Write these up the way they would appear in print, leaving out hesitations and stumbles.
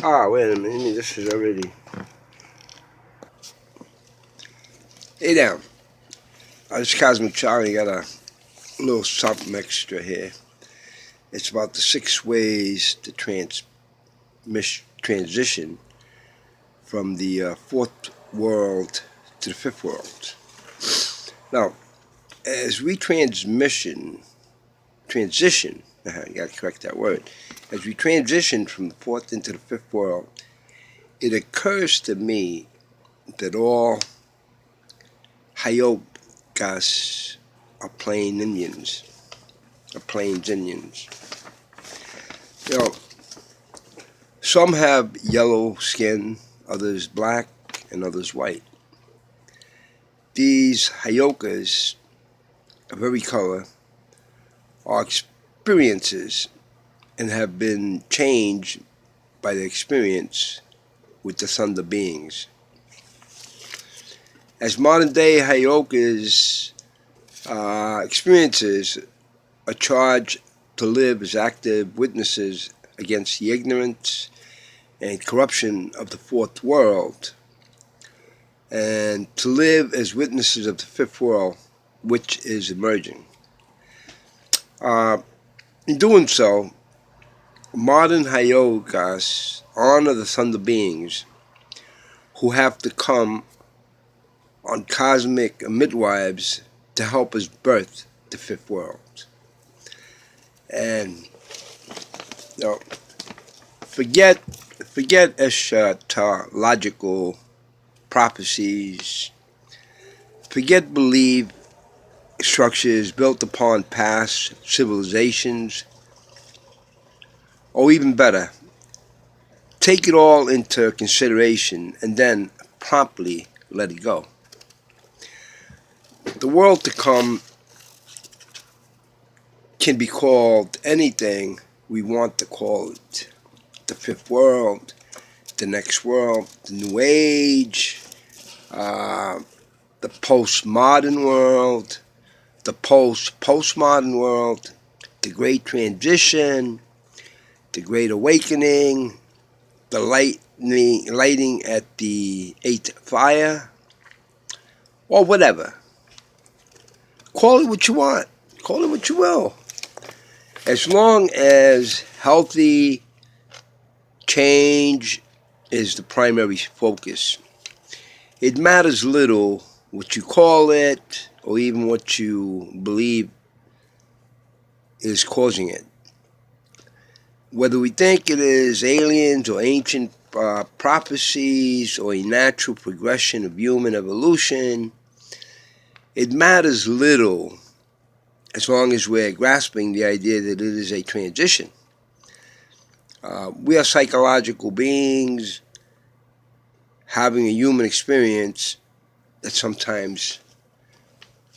Ah, wait a minute. This is already. Hey now. This Cosmic Charlie got a little something extra here. It's about the 6 ways to transition from the fourth world to the fifth world. Now, as we transition, you gotta correct that word. As we transition from the fourth into the fifth world, it occurs to me that all Hayogas are plains Indians. You know, some have yellow skin, others black, and others white. These Hayogas of every color are experiences and have been changed by the experience with the Thunder beings. As modern day Hayogas experiences are charged to live as active witnesses against the ignorance and corruption of the fourth world, and to live as witnesses of the fifth world, which is emerging. In doing so, modern Hayogas honor the Thunder beings who have to come on cosmic midwives to help us birth the fifth world. And forget eschatological prophecies. Forget belief structures built upon past civilizations. Or even better, take it all into consideration and then promptly let it go. The world to come can be called anything we want to call it. The fifth world, the next world, the new age, the postmodern world, the postmodern world, the great transition, the great awakening, the lighting at the eighth fire, or whatever. Call it what you want. Call it what you will. As long as healthy change is the primary focus, it matters little what you call it or even what you believe is causing it. Whether we think it is aliens or ancient prophecies or a natural progression of human evolution, it matters little as long as we're grasping the idea that it is a transition. We are psychological beings having a human experience that sometimes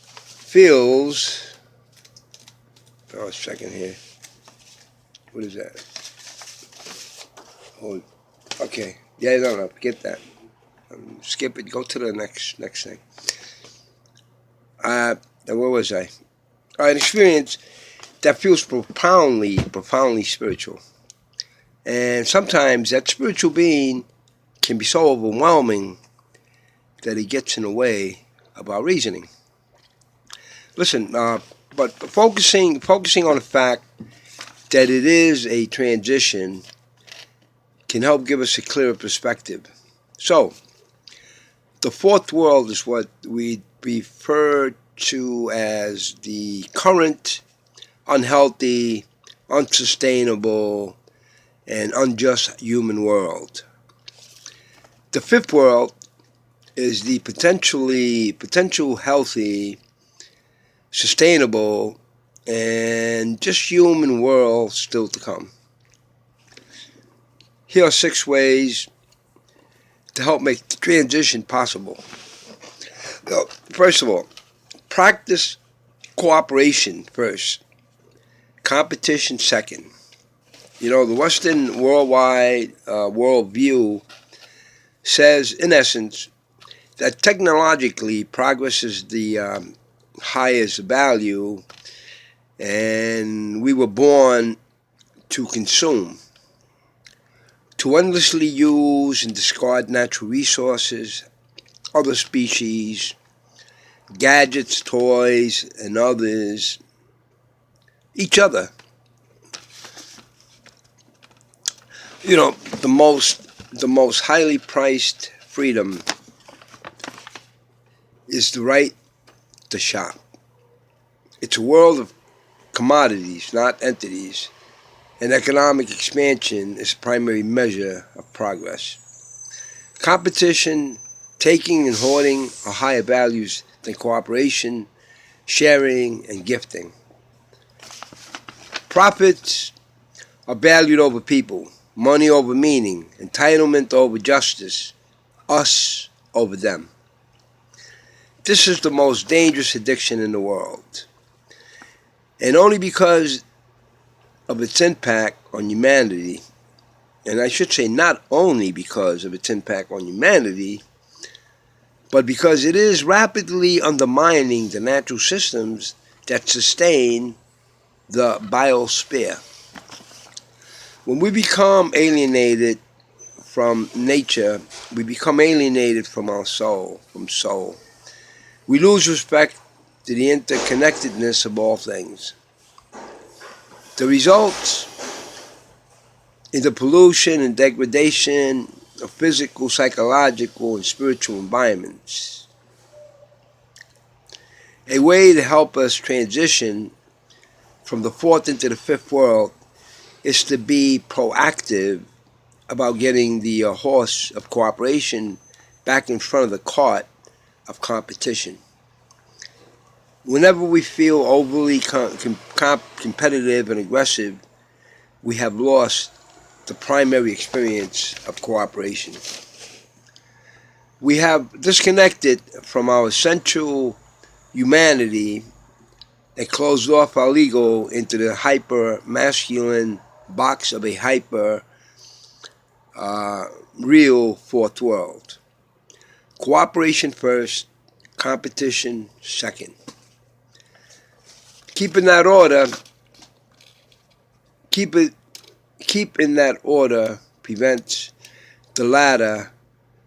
feels... Oh, a second here. What is that? Oh, okay. Yeah, no, forget that. Skip it. Go to the next thing. Where was I? An experience that feels profoundly spiritual. And sometimes that spiritual being can be so overwhelming that it gets in the way of our reasoning. Listen, but focusing on the fact that it is a transition can help give us a clearer perspective. So, the fourth world is what we refer to as the current unhealthy, unsustainable, and unjust human world. The fifth world is the potential healthy, sustainable, and just human world still to come. Here are 6 ways to help make the transition possible. First of all, practice cooperation first, competition second. The Western worldwide worldview says, in essence, that technologically progress is the highest value, and we were born to consume, to endlessly use and discard natural resources, other species, gadgets, toys, and others, each other. You know, the most highly priced freedom is the right to shop. It's a world of commodities, not entities, and economic expansion is the primary measure of progress. Competition, taking and hoarding are higher values than cooperation, sharing, and gifting. Profits are valued over people, money over meaning, entitlement over justice, us over them. This is the most dangerous addiction in the world. And only because of its impact on humanity, and I should say not only because of its impact on humanity, but because it is rapidly undermining the natural systems that sustain the biosphere. When we become alienated from nature, we become alienated from our soul, from soul. We lose respect to the interconnectedness of all things. The results in the pollution and degradation of physical, psychological, and spiritual environments. A way to help us transition from the fourth into the fifth world is to be proactive about getting the horse of cooperation back in front of the cart of competition. Whenever we feel overly competitive and aggressive, we have lost the primary experience of cooperation. We have disconnected from our essential humanity and closed off our ego into the hyper-masculine box of a hyper-real fourth world. Cooperation first, competition second. Keep in that order prevents the latter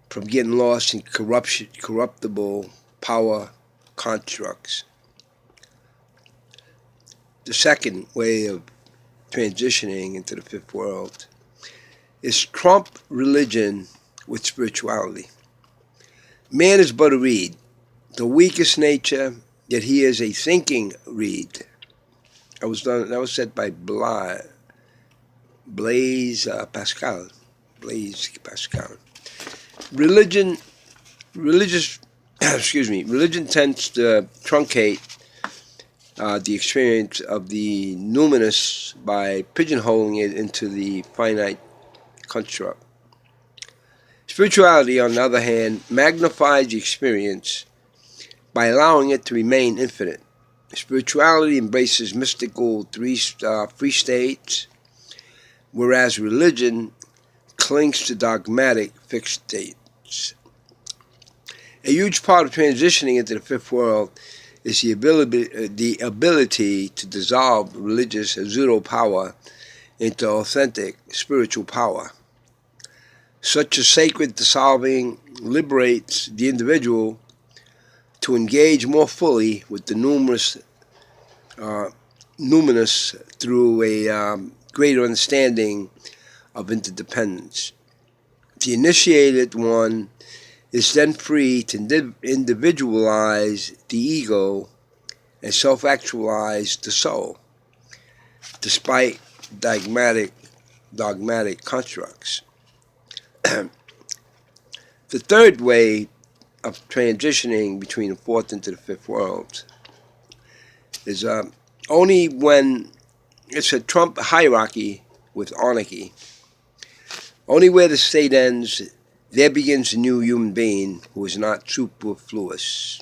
from getting lost in corruptible power constructs. The second way of transitioning into the fifth world is trump religion with spirituality. Man is but a reed, the weakest nature, yet he is a thinking reed. That was said by Blaise Pascal. Religion tends to truncate the experience of the numinous by pigeonholing it into the finite construct. Spirituality, on the other hand, magnifies the experience by allowing it to remain infinite. Spirituality embraces mystical free states, whereas religion clings to dogmatic fixed states. A huge part of transitioning into the fifth world is the ability to dissolve religious pseudo power into authentic spiritual power. Such a sacred dissolving liberates the individual to engage more fully with the numinous through a greater understanding of interdependence. The initiated one is then free to individualize the ego and self-actualize the soul, despite dogmatic constructs. The third way of transitioning between the fourth into the fifth world is only when it's a Trump hierarchy with anarchy. Only where the state ends, there begins a new human being who is not superfluous.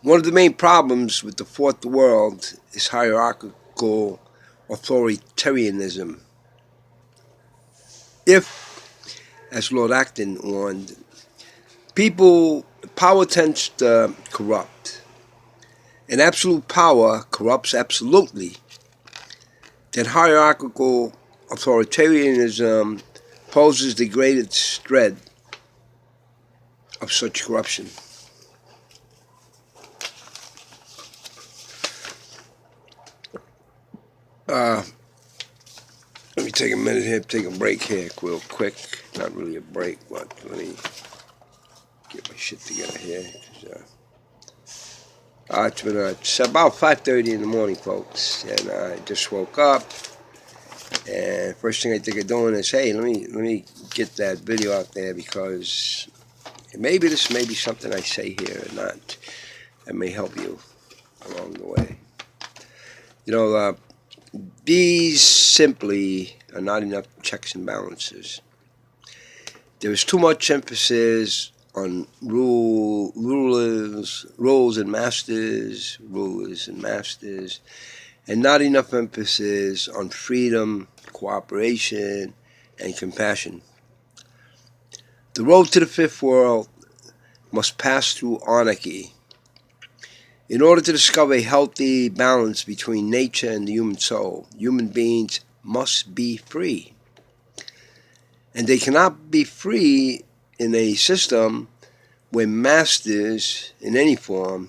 One of the main problems with the fourth world is hierarchical authoritarianism. If, as Lord Acton warned, power tends to corrupt, and absolute power corrupts absolutely, then hierarchical authoritarianism poses the greatest threat of such corruption. Let me take a minute here, take a break here real quick. Not really a break, but let me get my shit together here. It's about 5:30 in the morning, folks, and I just woke up. And first thing I think of doing is, hey, let me get that video out there, because maybe this may be something I say here or not that may help you along the way. These simply are not enough checks and balances. There is too much emphasis on rulers and masters, and not enough emphasis on freedom, cooperation, and compassion. The road to the fifth world must pass through anarchy. In order to discover a healthy balance between nature and the human soul, human beings must be free. And they cannot be free in a system where masters, in any form,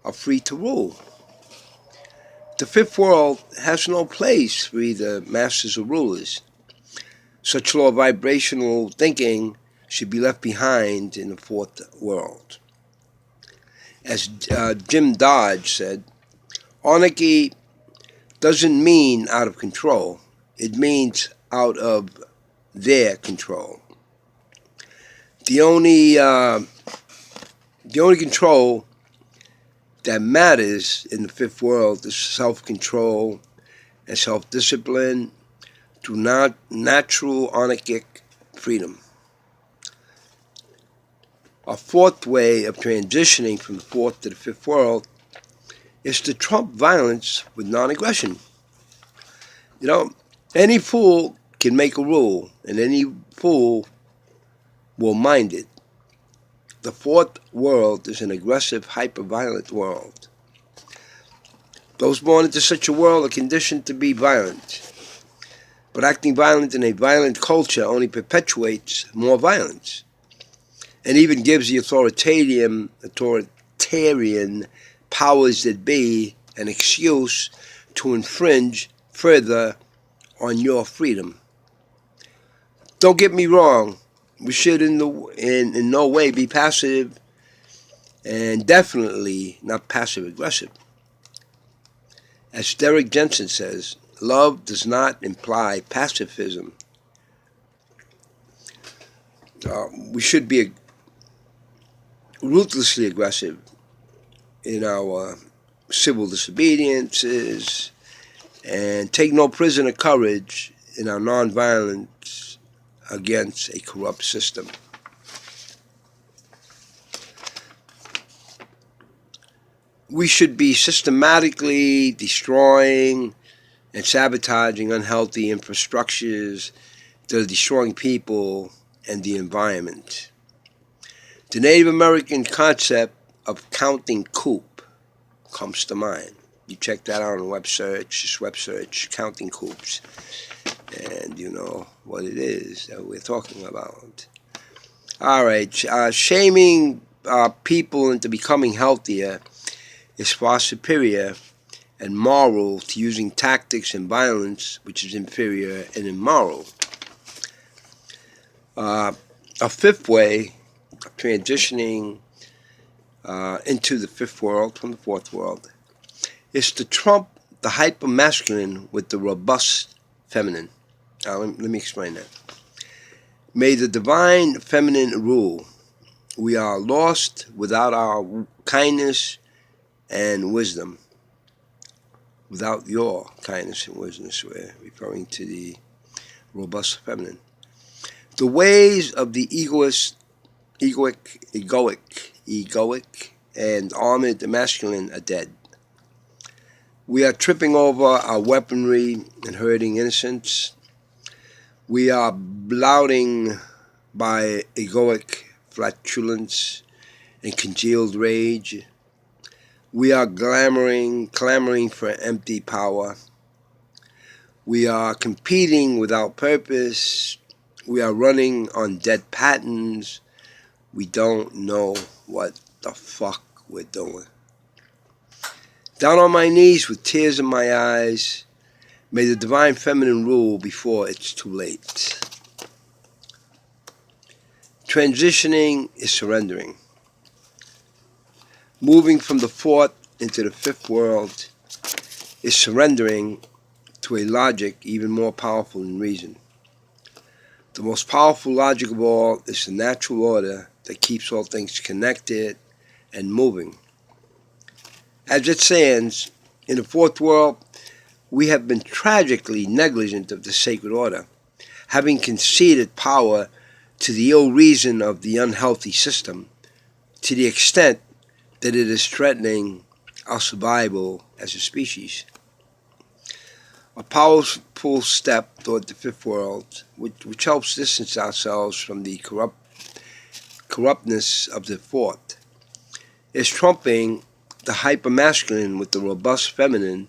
are free to rule. The fifth world has no place for either masters or rulers. Such low vibrational thinking should be left behind in the fourth world. As Jim Dodge said, anarchy doesn't mean out of control. It means out of their control. The only control that matters in the fifth world is self-control and self-discipline to natural anarchic freedom. A fourth way of transitioning from the fourth to the fifth world is to trump violence with non-aggression. Any fool can make a rule, and any fool will mind it. The fourth world is an aggressive, hyper-violent world. Those born into such a world are conditioned to be violent. But acting violent in a violent culture only perpetuates more violence, and even gives the authoritarian powers that be an excuse to infringe further on your freedom. Don't get me wrong, we should in no way be passive, and definitely not passive-aggressive. As Derek Jensen says, love does not imply pacifism. We should be ruthlessly aggressive in our civil disobediences and take no prisoner courage in our nonviolence against a corrupt system. We should be systematically destroying and sabotaging unhealthy infrastructures that are destroying people and the environment. The Native American concept of counting coop comes to mind. You check that out on the web search, counting coops, and you know what it is that we're talking about. All right, shaming people into becoming healthier is far superior and moral to using tactics and violence, which is inferior and immoral. A fifth way of transitioning into the fifth world from the fourth world is to trump the hyper-masculine with the robust feminine. Let me explain that. May the divine feminine rule. We are lost without our kindness and wisdom. Without your kindness and wisdom, we're referring to the robust feminine. The ways of the egoic, and armored masculine are dead. We are tripping over our weaponry and hurting innocents. We are blouting by egoic flatulence and congealed rage. We are clamoring for empty power. We are competing without purpose. We are running on dead patterns. We don't know what the fuck we're doing. Down on my knees with tears in my eyes, may the divine feminine rule before it's too late. Transitioning is surrendering. Moving from the fourth into the fifth world is surrendering to a logic even more powerful than reason. The most powerful logic of all is the natural order that keeps all things connected and moving. As it stands, in the fourth world, we have been tragically negligent of the sacred order, having conceded power to the ill reason of the unhealthy system, to the extent that it is threatening our survival as a species. A powerful step toward the fifth world, which helps distance ourselves from the corruptness of the fourth, is trumping the hypermasculine with the robust feminine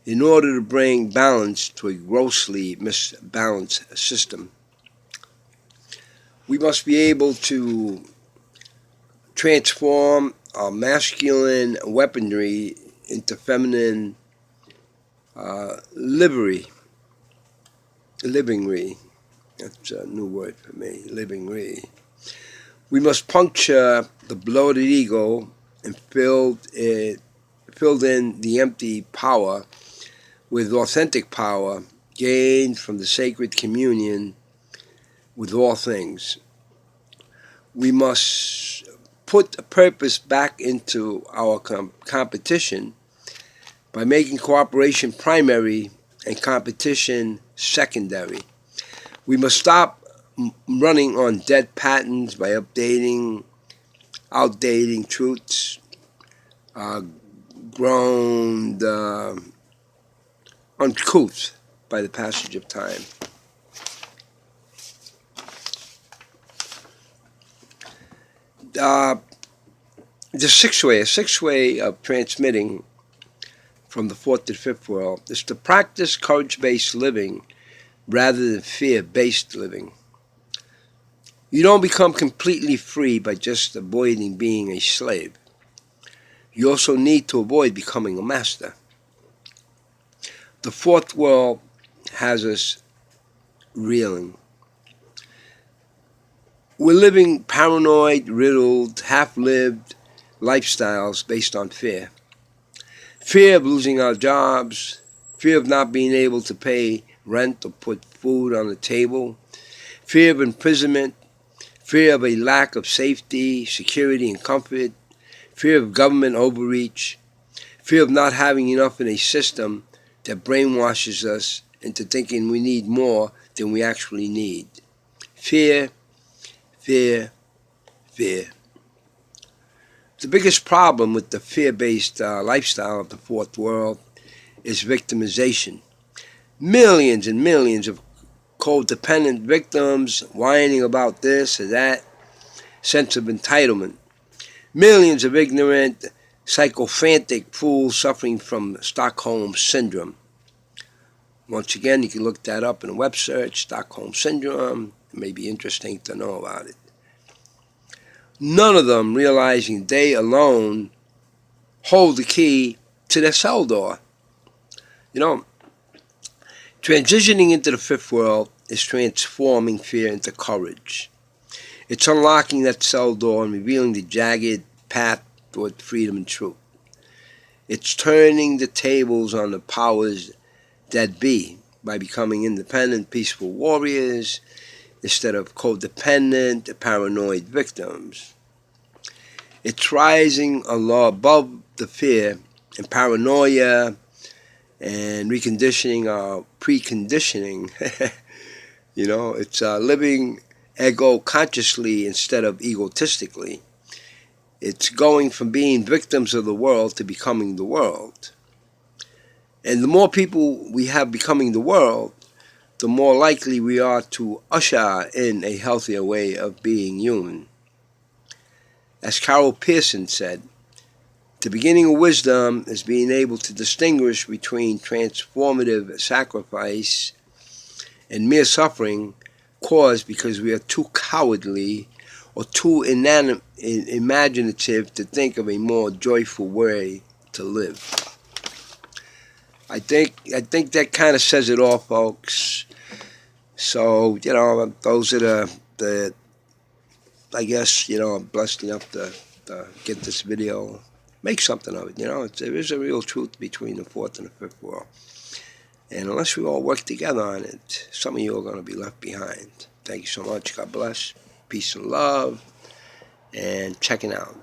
in order to bring balance to a grossly misbalanced system. We must be able to transform our masculine weaponry into feminine livingry. That's a new word for me, livingry. We must puncture the bloated ego and filled in the empty power with authentic power gained from the sacred communion with all things. We must put a purpose back into our competition by making cooperation primary and competition secondary. We must stop running on dead patterns by outdating truths, grown uncouth by the passage of time. The sixth way of transmitting from the fourth to the fifth world is to practice courage-based living rather than fear-based living. You don't become completely free by just avoiding being a slave. You also need to avoid becoming a master. The fourth world has us reeling. We're living paranoid, riddled, half-lived lifestyles based on fear. Fear of losing our jobs, fear of not being able to pay rent or put food on the table, fear of imprisonment, fear of a lack of safety, security, and comfort, fear of government overreach, fear of not having enough in a system that brainwashes us into thinking we need more than we actually need. Fear, fear, fear. The biggest problem with the fear-based lifestyle of the fourth world is victimization. Millions and millions of codependent victims whining about this or that, sense of entitlement. Millions of ignorant, sycophantic fools suffering from Stockholm Syndrome. Once again, you can look that up in a web search, Stockholm Syndrome. It may be interesting to know about it. None of them realizing they alone hold the key to their cell door. You know, transitioning into the fifth world is transforming fear into courage. It's unlocking that cell door and revealing the jagged path toward freedom and truth. It's turning the tables on the powers that be by becoming independent, peaceful warriors instead of codependent, paranoid victims. It's rising above the fear and paranoia and reconditioning our preconditioning. It's living ego-consciously instead of egotistically. It's going from being victims of the world to becoming the world. And the more people we have becoming the world, the more likely we are to usher in a healthier way of being human. As Carol Pearson said, The beginning of wisdom is being able to distinguish between transformative sacrifice and mere suffering caused because we are too cowardly or too imaginative to think of a more joyful way to live. I think that kind of says it all, folks. So, those are the I guess, I'm blessed enough to get this video, make something of it. There is a real truth between the fourth and the fifth world. And unless we all work together on it, some of you are going to be left behind. Thank you so much. God bless. Peace and love. And checking out.